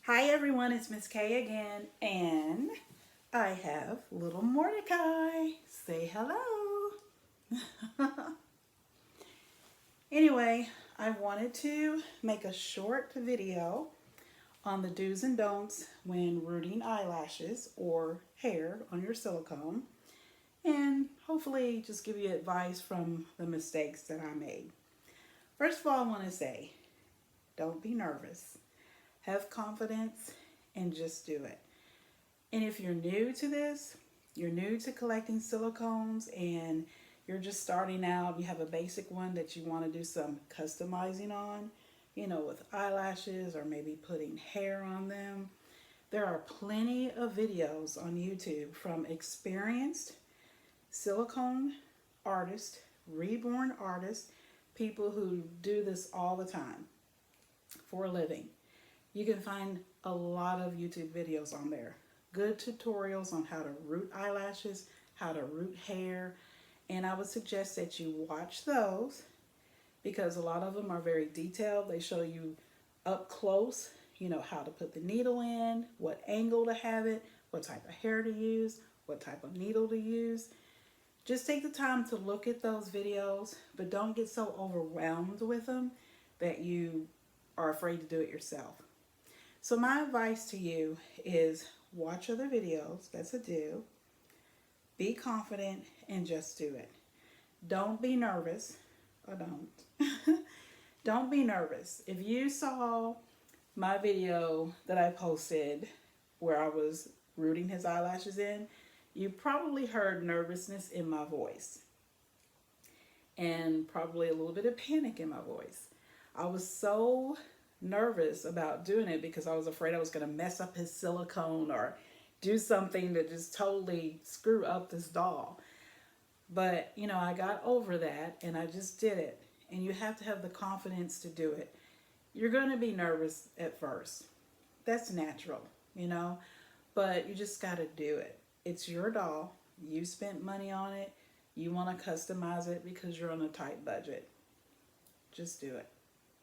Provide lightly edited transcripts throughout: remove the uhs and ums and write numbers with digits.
Hi everyone, it's Miss K again, and I have little Mordecai. Say hello. Anyway, I wanted to make a short video on the do's and don'ts when rooting eyelashes or hair on your silicone, and hopefully just give you advice from the mistakes that I made. First of all, I want to say, don't be nervous. Have confidence and just do it. And if you're new to this, you're new to collecting silicones and you're just starting out, you have a basic one that you want to do some customizing on, with eyelashes or maybe putting hair on them. There are plenty of videos on YouTube from experienced silicone artists, reborn artists, people who do this all the time for a living. You can find a lot of YouTube videos on there. Good tutorials on how to root eyelashes, how to root hair, and I would suggest that you watch those because a lot of them are very detailed. They show you up close, how to put the needle in, what angle to have it, what type of hair to use, what type of needle to use. Just take the time to look at those videos, but don't get so overwhelmed with them that you are afraid to do it yourself. So my advice to you is watch other videos. That's a do. Be confident and just do it. Don't be nervous. Or don't. Don't be nervous. If you saw my video that I posted where I was rooting his eyelashes in, you probably heard nervousness in my voice and probably a little bit of panic in my voice. I was so nervous about doing it because I was afraid I was going to mess up his silicone or do something to just totally screw up this doll. But, I got over that and I just did it. And you have to have the confidence to do it. You're going to be nervous at first. That's natural, but you just got to do it. It's your doll. You spent money on it. You want to customize it because you're on a tight budget. Just do it.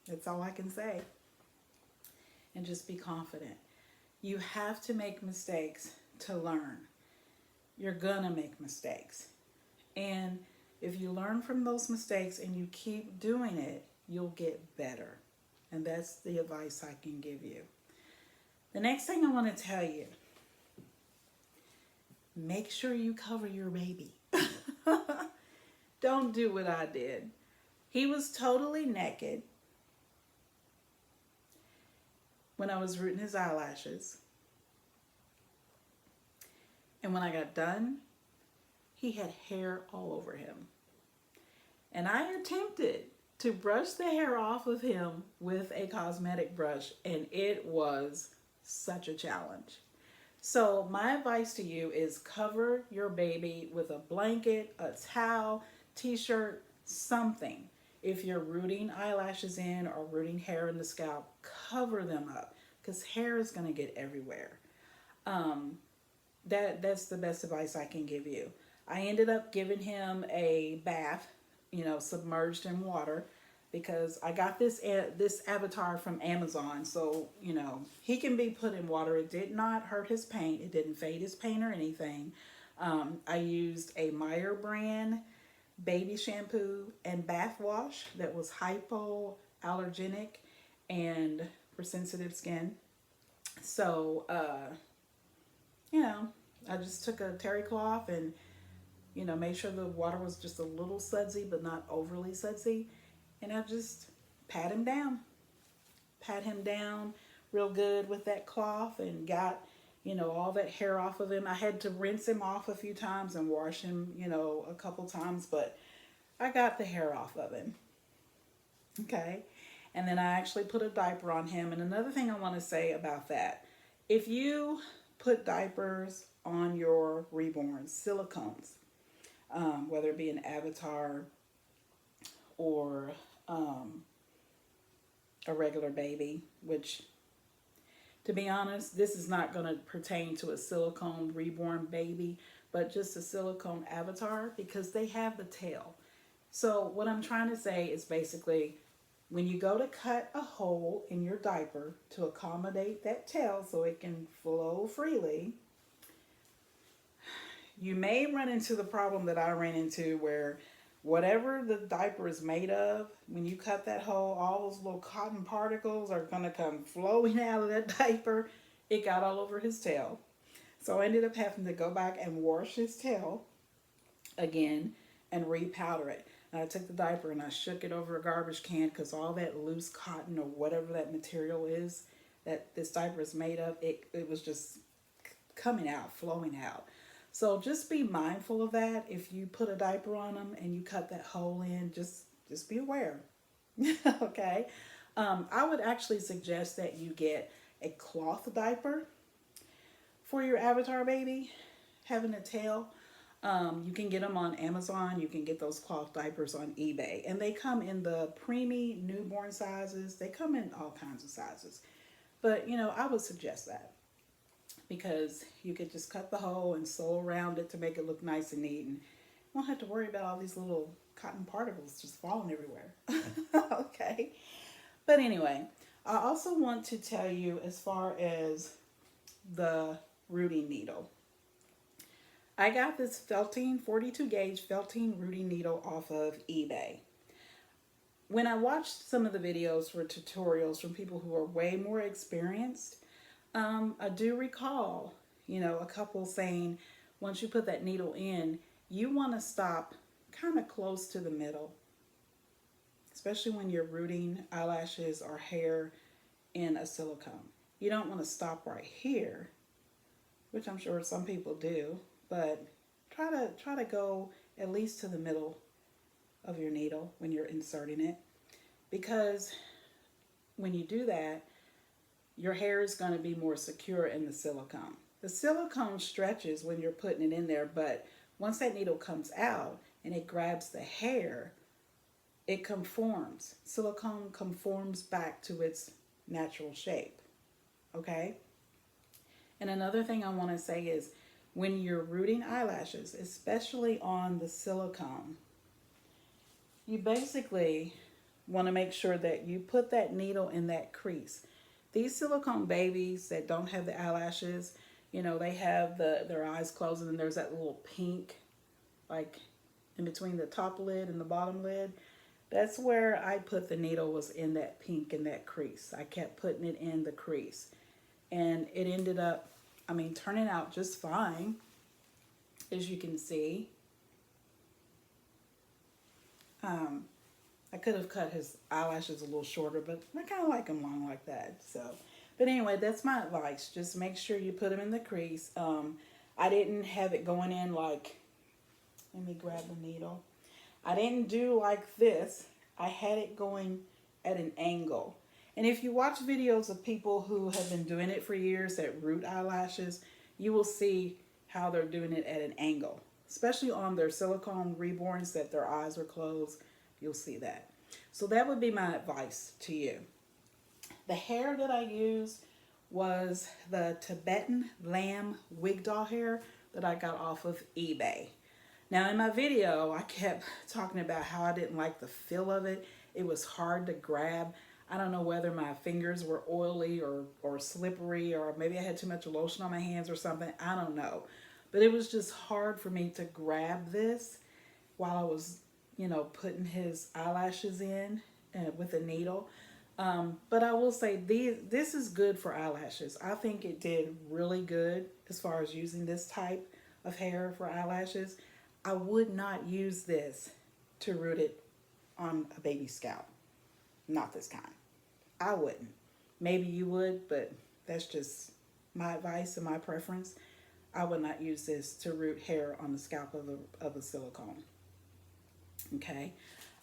That's all I can say. And just be confident. You have to make mistakes to learn. You're gonna make mistakes. And if you learn from those mistakes and you keep doing it, you'll get better. And that's the advice I can give you. The next thing I want to tell you, make sure you cover your baby. Don't do what I did. He was totally naked when I was rooting his eyelashes. And when I got done, he had hair all over him. And I attempted to brush the hair off of him with a cosmetic brush, and it was such a challenge. So my advice to you is cover your baby with a blanket, a towel, t-shirt, something. If you're rooting eyelashes in or rooting hair in the scalp, cover them up because hair is going to get everywhere. That's the best advice I can give you. I ended up giving him a bath, submerged in water, because I got this avatar from Amazon. So he can be put in water. It did not hurt his paint. It didn't fade his paint or anything. I used a Meyer brand baby shampoo and bath wash that was hypoallergenic and for sensitive skin. So I just took a terry cloth and made sure the water was just a little sudsy but not overly sudsy, and I just pat him down real good with that cloth and got all that hair off of him. I had to rinse him off a few times and wash him a couple times, but I got the hair off of him. Okay. And then I actually put a diaper on him. And another thing I want to say about that, if you put diapers on your reborn silicones, whether it be an avatar or a regular baby, which, to be honest, this is not going to pertain to a silicone reborn baby, but just a silicone avatar because they have the tail. So what I'm trying to say is basically when you go to cut a hole in your diaper to accommodate that tail so it can flow freely, you may run into the problem that I ran into where whatever the diaper is made of, when you cut that hole, all those little cotton particles are going to come flowing out of that diaper. It got all over his tail. So I ended up having to go back and wash his tail again and repowder it. And I took the diaper and I shook it over a garbage can because all that loose cotton or whatever that material is that this diaper is made of, it was just coming out, flowing out. So just be mindful of that. If you put a diaper on them and you cut that hole in, just be aware. Okay. I would actually suggest that you get a cloth diaper for your avatar baby having a tail. You can get them on Amazon. You can get those cloth diapers on eBay. And they come in the preemie newborn sizes. They come in all kinds of sizes. But, I would suggest that because you could just cut the hole and sew around it to make it look nice and neat. And you won't have to worry about all these little cotton particles just falling everywhere. Okay. But anyway, I also want to tell you as far as the rooting needle. I got this felting, 42 gauge felting rooting needle off of eBay. When I watched some of the videos for tutorials from people who are way more experienced, I do recall, a couple saying once you put that needle in, you want to stop kind of close to the middle, especially when you're rooting eyelashes or hair in a silicone. You don't want to stop right here, which I'm sure some people do, but try to go at least to the middle of your needle when you're inserting it, because when you do that, your hair is going to be more secure in the silicone. The silicone stretches when you're putting it in there, but once that needle comes out and it grabs the hair, it conforms. Silicone conforms back to its natural shape. Okay? And another thing I want to say is when you're rooting eyelashes, especially on the silicone, you basically want to make sure that you put that needle in that crease. These silicone babies that don't have the eyelashes, they have their eyes closed and then there's that little pink, like in between the top lid and the bottom lid. That's where I put the needle, was in that pink in that crease. I kept putting it in the crease. And it ended up, turning out just fine, as you can see. I could have cut his eyelashes a little shorter, but I kind of like them long like that. But anyway, that's my advice. Just make sure you put them in the crease. I didn't have it going in like, let me grab the needle. I didn't do like this. I had it going at an angle. And if you watch videos of people who have been doing it for years that root eyelashes, you will see how they're doing it at an angle. Especially on their silicone reborns that their eyes are closed, you'll see that. So that would be my advice to you. The hair that I used was the Tibetan lamb wig doll hair that I got off of eBay. Now in my video, I kept talking about how I didn't like the feel of it. It was hard to grab. I don't know whether my fingers were oily or slippery, or maybe I had too much lotion on my hands or something. I don't know. But it was just hard for me to grab this while I was, putting his eyelashes in with a needle. But I will say this is good for eyelashes. I think it did really good as far as using this type of hair for eyelashes. I would not use this to root it on a baby's scalp. Not this kind. I wouldn't. Maybe you would, but that's just my advice and my preference. I would not use this to root hair on the scalp of a silicone. Okay.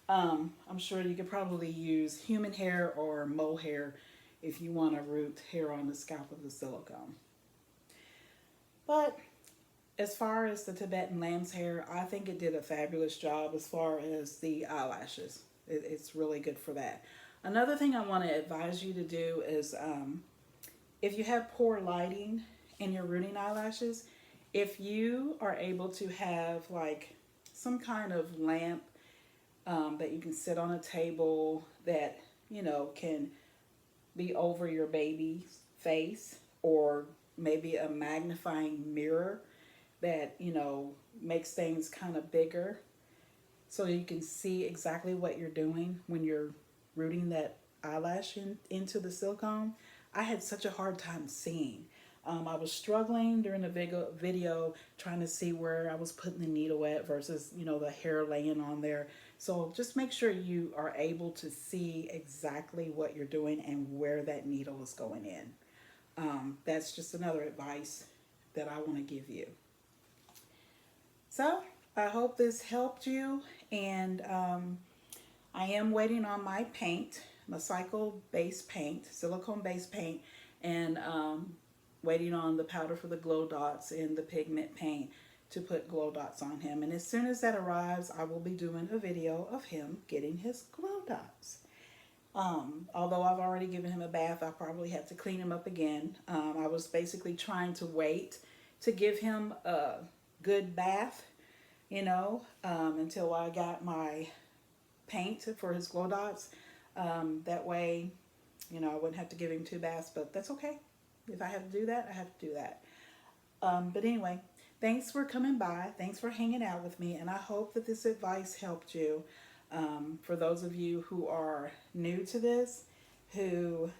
I'm sure you could probably use human hair or mohair if you want to root hair on the scalp of the silicone. But as far as the Tibetan lamb's hair, I think it did a fabulous job as far as the eyelashes. It's really good for that. Another thing I want to advise you to do is if you have poor lighting in your rooting eyelashes, if you are able to have like some kind of lamp that you can sit on a table that can be over your baby's face, or maybe a magnifying mirror that, makes things kind of bigger so you can see exactly what you're doing when you're rooting that eyelash into the silicone. I had such a hard time seeing. I was struggling during the video trying to see where I was putting the needle at versus, the hair laying on there. So just make sure you are able to see exactly what you're doing and where that needle is going in. That's just another advice that I want to give you. So I hope this helped you, and I am waiting on my paint, my cycle-based paint, silicone-based paint, and waiting on the powder for the glow dots and the pigment paint to put glow dots on him. And as soon as that arrives, I will be doing a video of him getting his glow dots. Although I've already given him a bath, I probably have to clean him up again. I was basically trying to wait to give him a good bath, until I got my paint for his glow dots. That way, I wouldn't have to give him 2 baths, but that's okay. If I have to do that, I have to do that. But anyway, thanks for coming by. Thanks for hanging out with me, and I hope that this advice helped you. For those of you who are new to this, who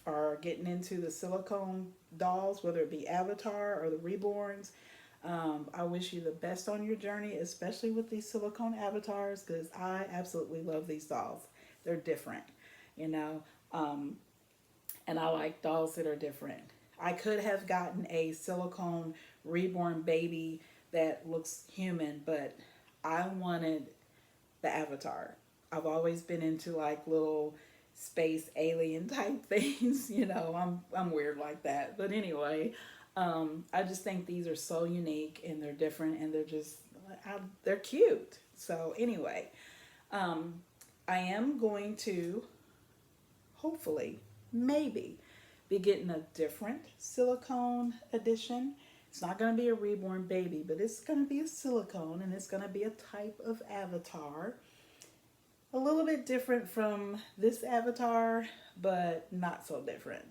are getting into the silicone dolls, whether it be Avatar or the Reborns, I wish you the best on your journey, especially with these silicone avatars, because I absolutely love these dolls. They're different, and I like dolls that are different. I could have gotten a silicone reborn baby that looks human, but I wanted the Avatar. I've always been into like little space alien type things. I'm weird like that. But anyway, I just think these are so unique and they're different and they're cute. So anyway, I am going to hopefully, maybe, be getting a different silicone edition. It's not going to be a reborn baby, but it's going to be a silicone, and it's going to be a type of avatar. A little bit different from this avatar, but not so different.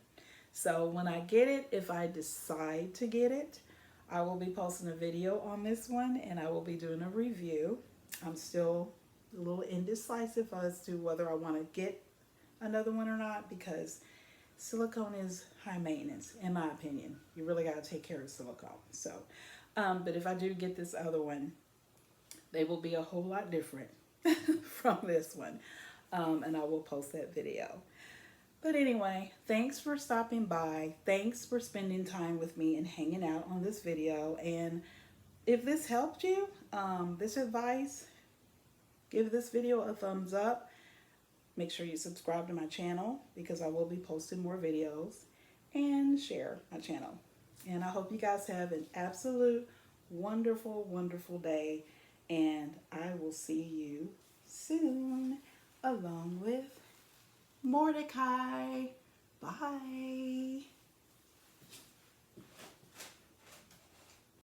So when I get it, if I decide to get it, I will be posting a video on this one, and I will be doing a review. I'm still a little indecisive as to whether I want to get another one or not, because silicone is high maintenance, in my opinion. You really got to take care of silicone. So, but if I do get this other one, they will be a whole lot different from this one. And I will post that video. But anyway, thanks for stopping by. Thanks for spending time with me and hanging out on this video. And if this helped you, this advice, give this video a thumbs up. Make sure you subscribe to my channel, because I will be posting more videos, and share my channel. And I hope you guys have an absolute wonderful, wonderful day. And I will see you soon, along with Mordekai. Bye.